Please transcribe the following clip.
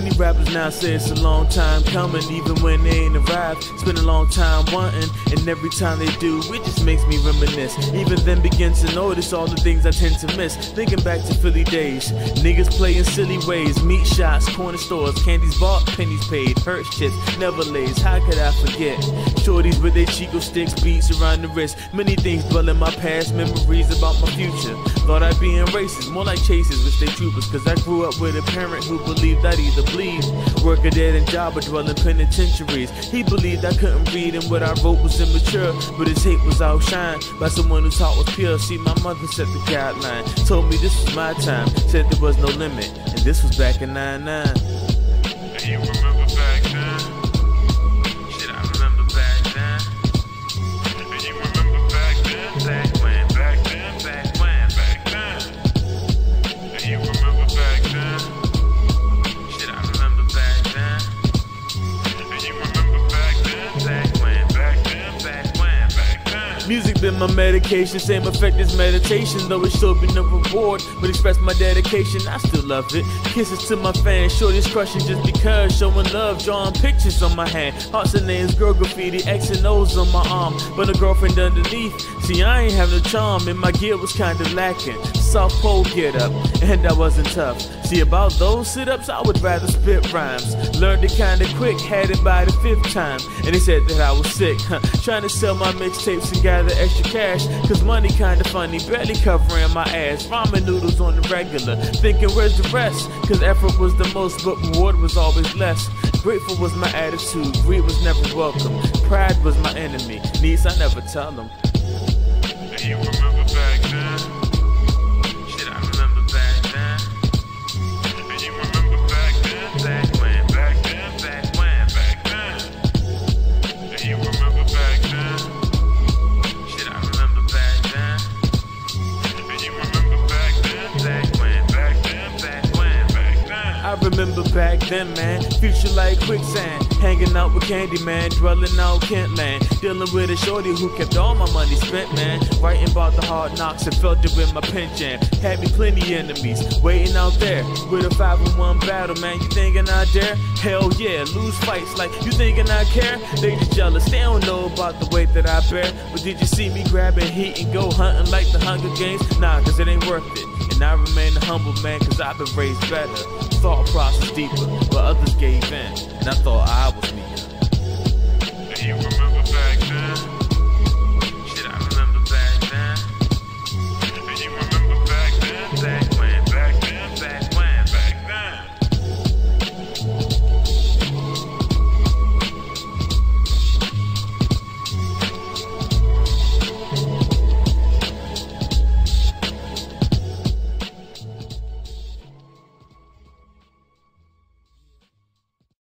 Many rappers now say it's a long time coming, even when they ain't arrived. Spend a long time wanting, and every time they do, it just makes me reminisce. Even then begin to notice all the things I tend to miss. Thinking back to Philly days, niggas playing silly ways, meat shots, corner stores, candies bought, pennies paid, hurt shits, never lays. How could I forget? Shorties with their Chico sticks, beats around the wrist. Many things dwell in my past, memories about my future. Thought I'd be in races, more like chases with state troopers, cause I grew up with a parent who believed I'd either bleed, work a dead-end job, or dwell in penitentiaries. He believed I couldn't read and what I wrote was immature, but his hate was outshined by someone whose heart was pure. See, my mother set the guideline, told me this was my time, said there was no limit, and this was back in '99. And you remember back then? Shit, I remember back then. And you remember back then? Back when, back then, back when, back then. And you remember back then? Shit, I remember back then. And you remember back then? Back when, back then, back when, back then. Music been my medication, same effect as meditation, though it showed me no reward, but express my dedication, I still love it. Kisses to my fans, shorties crushing just because, showing love, drawing pictures on my hand, hearts and names, girl graffiti, X and O's on my arm, but a girlfriend underneath. See, I ain't have no charm, and my gear was kinda lacking. Soft pole get up, and I wasn't tough. See, about those sit-ups, I would rather spit rhymes. Learned it kinda quick, had it by the 5th time, and they said that I was sick, trying to sell my mixtapes and gather extra cash, cause money kinda funny, barely covering my ass. Ramen noodles on the regular, thinking where's the rest, cause effort was the most, but reward was always less. Grateful was my attitude, greed was never welcome, pride was my enemy, needs I never tell them. And you remember back then? Shit, I remember back then. And you remember back then? Back when, back then, back when, back then. And you remember back then? Shit, I remember back then. And you remember back then? Back when, back then, back when, back then. I remember back then, man, future like quicksand, hanging out with Candyman, dwelling out Kentland, dealing with a shorty who kept all my money spent, man, writing about the hard knocks and felt it with my pen jam, had me plenty enemies, waiting out there, with a 5-on-1 battle, man, you thinking I dare? Hell yeah, lose fights like, you thinking I care? They just jealous, they don't know about the weight that I bear, but did you see me grabbing heat and go hunting like the Hunger Games? Nah, cause it ain't worth it. And I remain a humble man, cause I've been raised better. Thought process deeper, but others gave in, and I thought I was me.